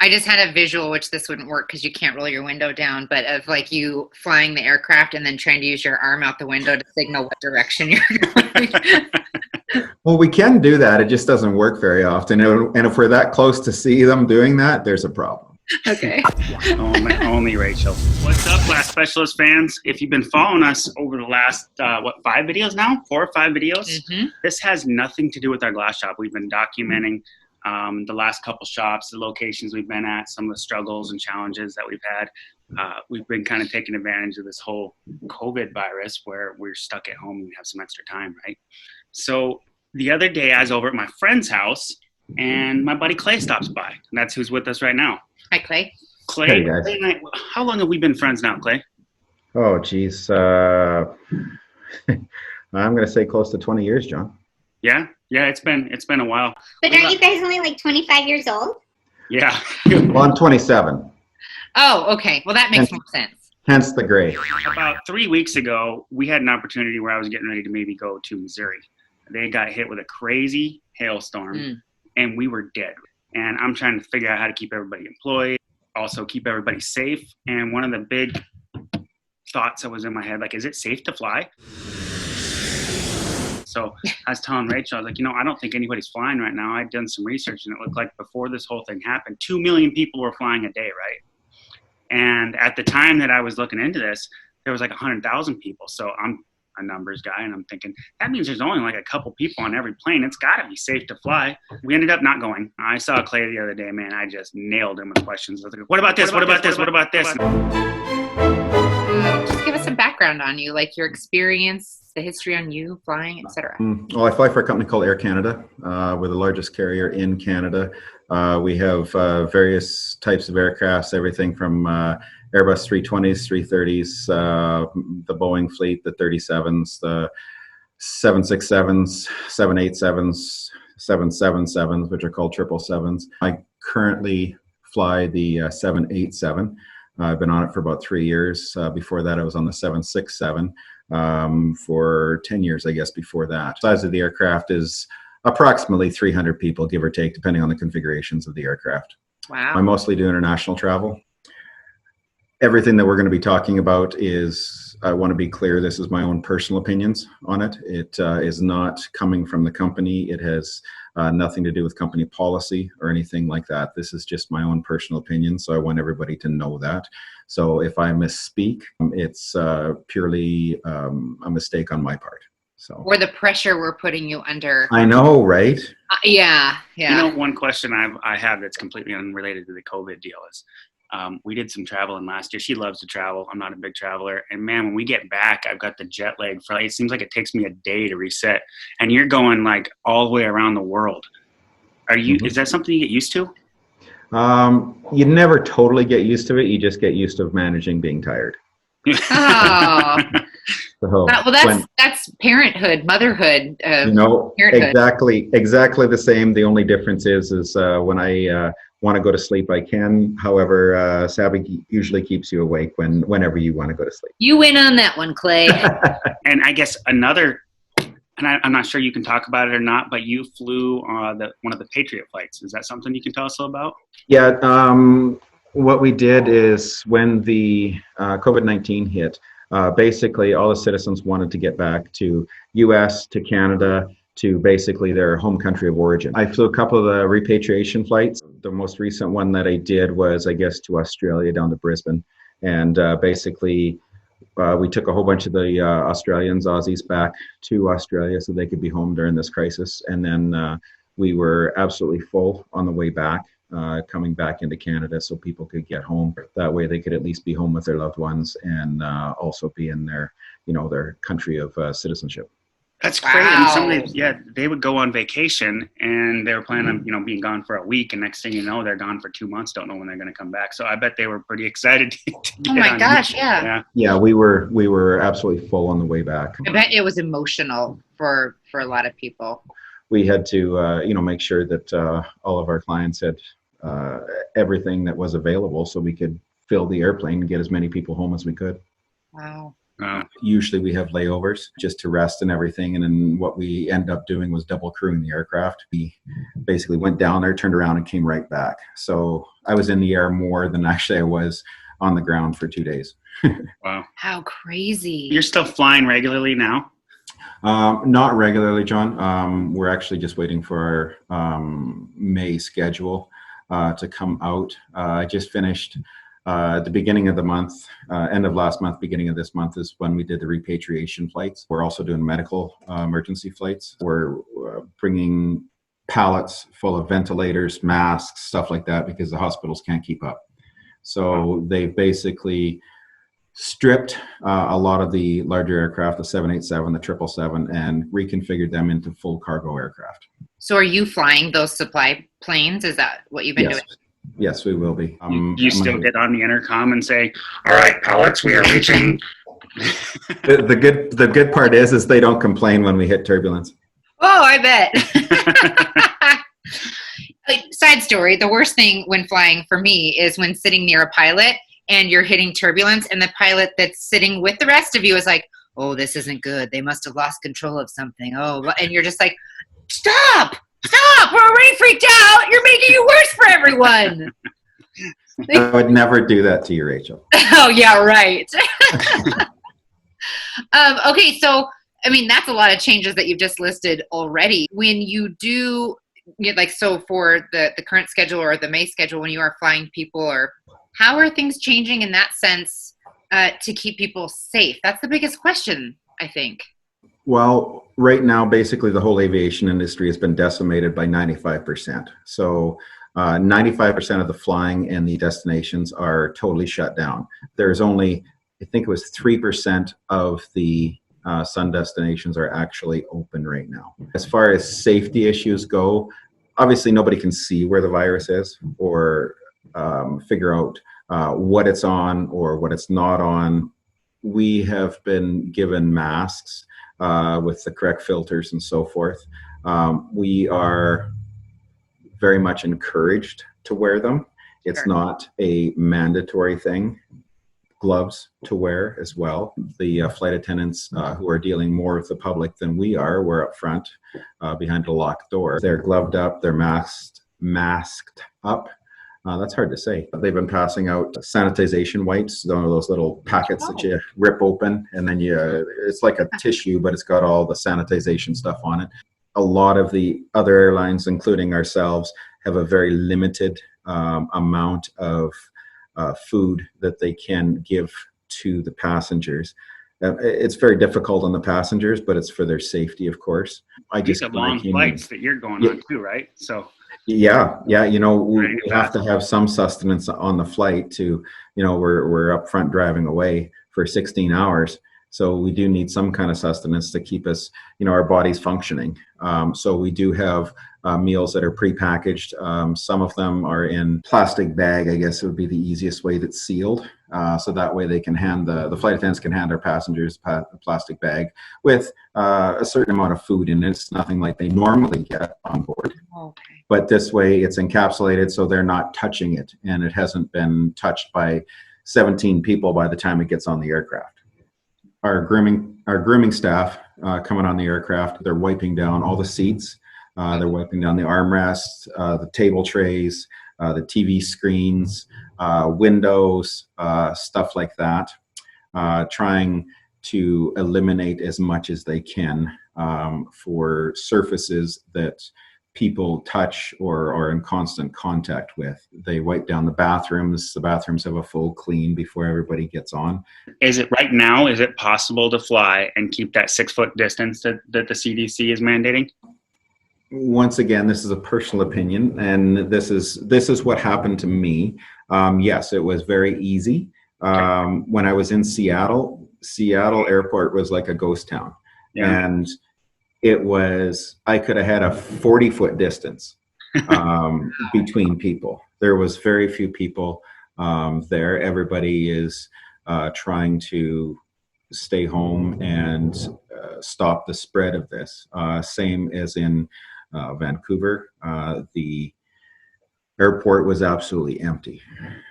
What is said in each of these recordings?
I just had a visual, which this wouldn't work because you can't roll your window down, but of like you flying the aircraft and then trying to use your arm out the window to signal what direction you're going. Well, we can do that. It just doesn't work very often. And if we're that close to see them doing that, there's a problem. Okay. Only Rachel. What's up, Glass Specialist fans? If you've been following us over the last, 5 videos now? 4 or 5 videos? Mm-hmm. This has nothing to do with our glass shop. We've been documenting the last couple shops, the locations we've been at, some of the struggles and challenges that we've had. We've been kind of taking advantage of this whole COVID virus where we're stuck at home and we have some extra time, right? So the other day I was over at my friend's house and my buddy Klay stops by. And that's who's with us right now. Hi, Klay. Klay, hey guys. Klay and I, how long have we been friends now, Klay? Oh, geez. I'm going to say close to 20 years, John. Yeah, it's been a while. But aren't you guys only like 25 years old? Yeah. Well, I'm 27. Oh, okay. Well, that makes more sense. Hence the gray. About 3 weeks ago, we had an opportunity where I was getting ready to maybe go to Missouri. They got hit with a crazy hailstorm, and we were dead. And I'm trying to figure out how to keep everybody employed, also keep everybody safe. And one of the big thoughts that was in my head, like, is it safe to fly? So I was telling Rachel, I was like, I don't think anybody's flying right now. I'd done some research, and it looked like before this whole thing happened, 2 million people were flying a day, right? And at the time that I was looking into this, there was like 100,000 people. So I'm a numbers guy, and I'm thinking, that means there's only like a couple people on every plane. It's got to be safe to fly. We ended up not going. I saw Klay the other day, man. I just nailed him with questions. I was like, what about this? What about this? What about this? Just give us some background on you, like your experience, the history on you flying, etc. Well, I fly for a company called Air Canada. We're the largest carrier in Canada. We have various types of aircrafts, everything from Airbus 320s, 330s, the Boeing fleet, the 37s, the 767s, 787s, 777s, which are called 777s. I currently fly the 787. I've been on it for about 3 years. Before that, I was on the 767 for 10 years, I guess, before that. The size of the aircraft is approximately 300 people, give or take, depending on the configurations of the aircraft. Wow. I mostly do international travel. Everything that we're going to be talking about is, I want to be clear, this is my own personal opinions on it. It is not coming from the company. It has nothing to do with company policy or anything like that. This is just my own personal opinion, so I want everybody to know that. So if I misspeak, it's purely a mistake on my part. So. Or the pressure we're putting you under. I know, right? Yeah. One question I have that's completely unrelated to the COVID deal is, we did some traveling last year. She loves to travel. I'm not a big traveler. And man, when we get back, I've got the jet lag. It seems like it takes me a day to reset. And you're going like all the way around the world. Is that something you get used to? You never totally get used to it. You just get used to managing being tired. Oh. So that's parenthood, motherhood. Parenthood. Exactly the same. The only difference is when I want to go to sleep, I can. However, Savvy usually keeps you awake whenever you want to go to sleep. You win on that one, Klay. And I guess and I'm not sure you can talk about it or not, but you flew one of the Patriot flights. Is that something you can tell us about? Yeah. What we did is when the COVID-19 hit, basically all the citizens wanted to get back to U.S., to Canada, to basically their home country of origin. I flew a couple of the repatriation flights. The most recent one that I did was, I guess, to Australia, down to Brisbane. And basically, we took a whole bunch of the Aussies back to Australia so they could be home during this crisis. And then we were absolutely full on the way back, coming back into Canada so people could get home. That way they could at least be home with their loved ones and also be in their country of citizenship. That's great. Wow. And they would go on vacation and they were planning on, being gone for a week. And next thing you know, they're gone for 2 months, don't know when they're going to come back. So I bet they were pretty excited to get Oh my gosh, yeah. Yeah, we were absolutely full on the way back. I bet it was emotional for a lot of people. We had to, make sure that all of our clients had everything that was available so we could fill the airplane and get as many people home as we could. Wow. Usually we have layovers just to rest and everything. And then what we ended up doing was double crewing the aircraft. We basically went down there, turned around, and came right back. So I was in the air more than actually I was on the ground for 2 days. Wow. How crazy. You're still flying regularly now? Not regularly, John. We're actually just waiting for our May schedule to come out. I just finished at the beginning of the month, end of last month, beginning of this month is when we did the repatriation flights. We're also doing medical emergency flights. We're bringing pallets full of ventilators, masks, stuff like that, because the hospitals can't keep up. So they basically stripped a lot of the larger aircraft, the 787, the 777, and reconfigured them into full cargo aircraft. So are you flying those supply planes? Is that what you've been doing? Yes, we will be. You still get on the intercom and say, "All right, pilots, we are reaching." The good part is they don't complain when we hit turbulence. Oh, I bet. Side story, the worst thing when flying for me is when sitting near a pilot and you're hitting turbulence and the pilot that's sitting with the rest of you is like, "Oh, this isn't good. They must have lost control of something." Oh, and you're just like, Stop! We're already freaked out. You're making it worse for everyone. I would never do that to you, Rachel. Oh, yeah, right. Okay, so, I mean, that's a lot of changes that you've just listed already. When you do, so for the current schedule or the May schedule, when you are flying people, or how are things changing in that sense to keep people safe? That's the biggest question, I think. Well, right now, basically the whole aviation industry has been decimated by 95%. So 95% of the flying and the destinations are totally shut down. There's only, I think it was 3% of the sun destinations are actually open right now. As far as safety issues go, obviously nobody can see where the virus is or figure out what it's on or what it's not on. We have been given masks with the correct filters and so forth. We are very much encouraged to wear them. It's not a mandatory thing. Gloves to wear as well. The flight attendants who are dealing more with the public than we are, we're up front behind a locked door. They're gloved up, they're masked up. That's hard to say. They've been passing out sanitization wipes, one of those little packets that you rip open, and then it's like a tissue, but it's got all the sanitization stuff on it. A lot of the other airlines, including ourselves, have a very limited amount of food that they can give to the passengers. It's very difficult on the passengers, but it's for their safety, of course. These are long flights that you're going on too, right? So. Yeah. We have to have some sustenance on the flight to, we're up front driving away for 16 hours. So we do need some kind of sustenance to keep us, our bodies functioning. So we do have meals that are prepackaged. Some of them are in plastic bag, I guess it would be the easiest way, that's sealed. So that way they can the flight attendants can hand our passengers a plastic bag with a certain amount of food in it. It's nothing like they normally get on board. Okay. But this way it's encapsulated so they're not touching it, and it hasn't been touched by 17 people by the time it gets on the aircraft. Our grooming staff coming on the aircraft, they're wiping down all the seats. They're wiping down the armrests, the table trays, the TV screens, windows, stuff like that, trying to eliminate as much as they can for surfaces that people touch or are in constant contact with. They wipe down the bathrooms. The bathrooms have a full clean before everybody gets on. Is it possible to fly and keep that 6-foot distance that the CDC is mandating? Once again, this is a personal opinion, and this is what happened to me. Yes, it was very easy. When I was in Seattle airport was like a ghost town. Yeah. And I could have had a 40-foot distance between people. There was very few people there. Everybody is trying to stay home and stop the spread of this. Same as in Vancouver. The airport was absolutely empty.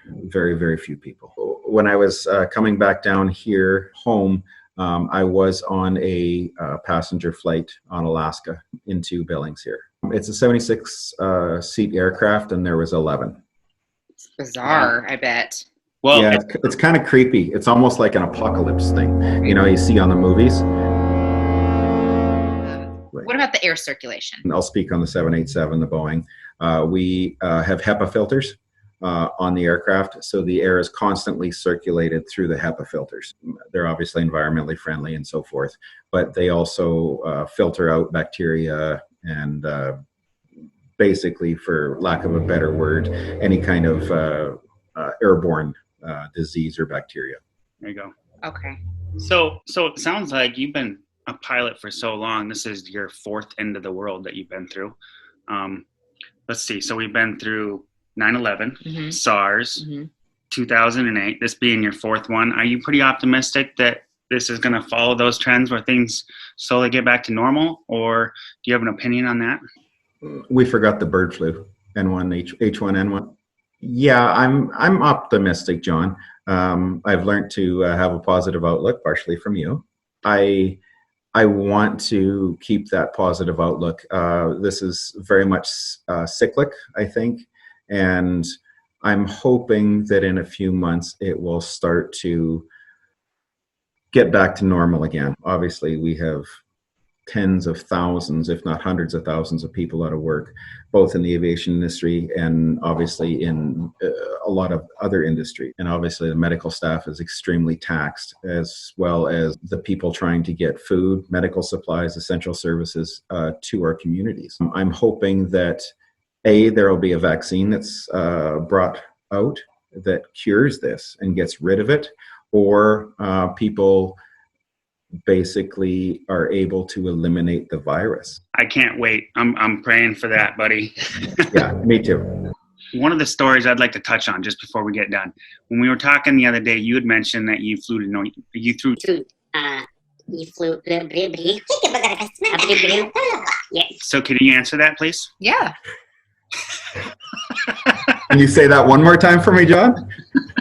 Very, very few people. When I was coming back down here home, I was on a passenger flight on Alaska into Billings here. It's a 76 seat aircraft, and there was 11. It's bizarre, I bet. Well, yeah, it's kind of creepy. It's almost like an apocalypse thing, you see on the movies. What about the air circulation? I'll speak on the 787, the Boeing. We have HEPA filters on the aircraft, so the air is constantly circulated through the HEPA filters. They're obviously environmentally friendly and so forth, but they also filter out bacteria and basically, for lack of a better word, any kind of airborne disease or bacteria. There you go. Okay. So it sounds like you've been a pilot for so long. This is your fourth end of the world that you've been through. Let's see. So we've been through 9/11, SARS, 2008, this being your fourth one. Are you pretty optimistic that this is going to follow those trends where things slowly get back to normal? Or do you have an opinion on that? We forgot the bird flu, H1N1. Yeah, I'm optimistic, John. I've learned to have a positive outlook, partially from you. I want to keep that positive outlook. This is very much cyclic, I think, and I'm hoping that in a few months it will start to get back to normal again. Obviously, we have tens of thousands, if not hundreds of thousands of people out of work, both in the aviation industry and obviously in a lot of other industry. And obviously the medical staff is extremely taxed, as well as the people trying to get food, medical supplies, essential services to our communities. I'm hoping that there will be a vaccine that's brought out that cures this and gets rid of it, or people basically are able to eliminate the virus. I can't wait. I'm praying for that, buddy. Yeah, me too. One of the stories I'd like to touch on just before we get done. When we were talking the other day, you had mentioned that you flew to So can you answer that, please? Yeah. Can you say that one more time for me, John?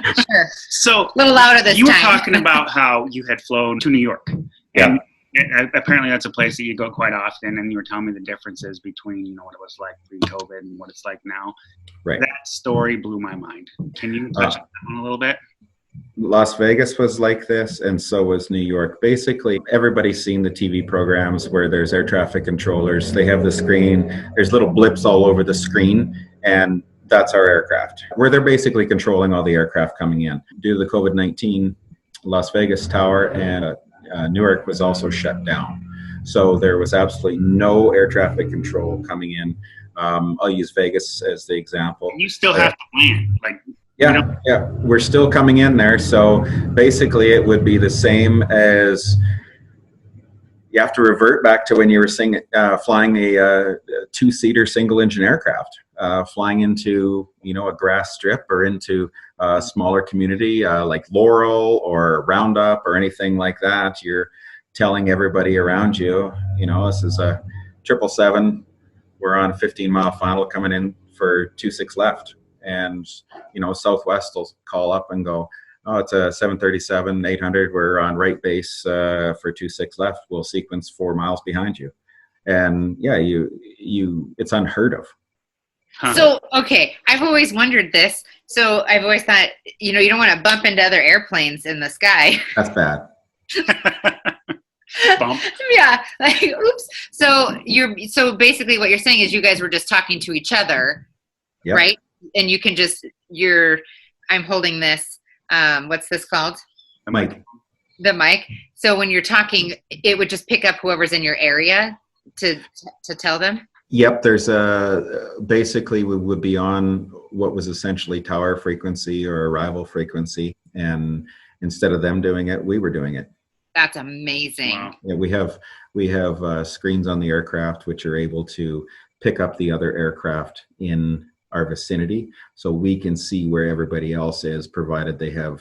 Sure. So a little louder this time. You were talking about how you had flown to New York. Yeah. And apparently that's a place that you go quite often, and you were telling me the differences between what it was like pre-COVID and what it's like now. Right. That story blew my mind. Can you touch on that one a little bit? Las Vegas was like this, and so was New York. Basically, everybody's seen the TV programs where there's air traffic controllers. They have the screen. There's little blips all over the screen, and that's our aircraft, where they're basically controlling all the aircraft coming in. Due to the COVID-19, Las Vegas Tower and Newark was also shut down. So there was absolutely no air traffic control coming in. I'll use Vegas as the example. You still have to land. Yeah, we're still coming in there. So basically it would be the same as, you have to revert back to when you were flying a two-seater single-engine aircraft, flying into a grass strip or into a smaller community like Laurel or Roundup or anything like that. You're telling everybody around you, this is a 777. We're on a 15-mile final coming in for 26 left. And, Southwest will call up and go, oh, it's a 737-800. We're on right base for 26 left. We'll sequence 4 miles behind you. And yeah, it's unheard of. Huh. So, okay, I've always wondered this. So I've always thought, you don't want to bump into other airplanes in the sky. That's bad. Bump. Yeah, like, oops. So basically what you're saying is you guys were just talking to each other, Yep. right? And you can just, I'm holding this, what's this called? Mike. The mic. So when you're talking, it would just pick up whoever's in your area to tell them? Yep, there's basically we would be on what was essentially tower frequency or arrival frequency, and instead of them doing it, we were doing it. That's amazing. Wow. Yeah, we have screens on the aircraft which are able to pick up the other aircraft in our vicinity, so we can see where everybody else is, provided they have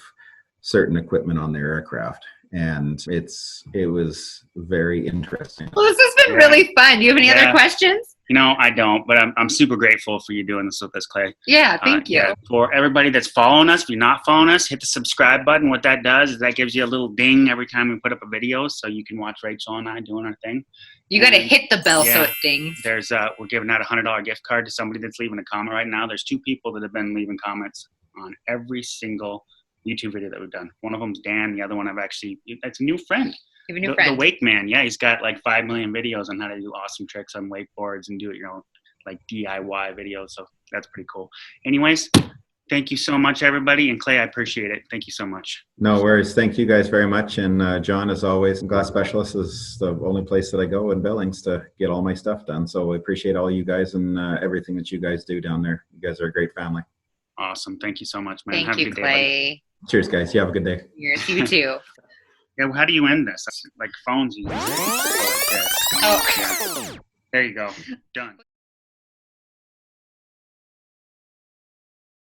certain equipment on their aircraft. and it was very interesting. Well, this has been really fun. Do you have any other questions? I don't, but I'm super grateful for you doing this with us, Klay. Yeah, thank you. Yeah. For everybody that's following us, if you're not following us, hit the subscribe button. What that does is that gives you a little ding every time we put up a video, so you can watch Rachel and I doing our thing. You got to hit the bell so it dings. There's we're giving out a $100 gift card to somebody that's leaving a comment right now. There's 2 people that have been leaving comments on every single YouTube video that we've done. One of them's Dan. The other one that's a new friend. You have a new friend. The Wake Man. Yeah, he's got like 5 million videos on how to do awesome tricks on wakeboards and do it your own, like DIY videos. So that's pretty cool. Anyways, thank you so much, everybody. And Klay, I appreciate it. Thank you so much. No worries. Thank you guys very much. And John, as always, Glass Specialist is the only place that I go in Billings to get all my stuff done. So I appreciate all you guys and everything that you guys do down there. You guys are a great family. Awesome. Thank you so much, man. Thank you, Klay. Cheers, guys. You have a good day. Cheers. You too. Yeah, well, how do you end this? Like phones, you like this. Oh. Yeah. There you go. Done.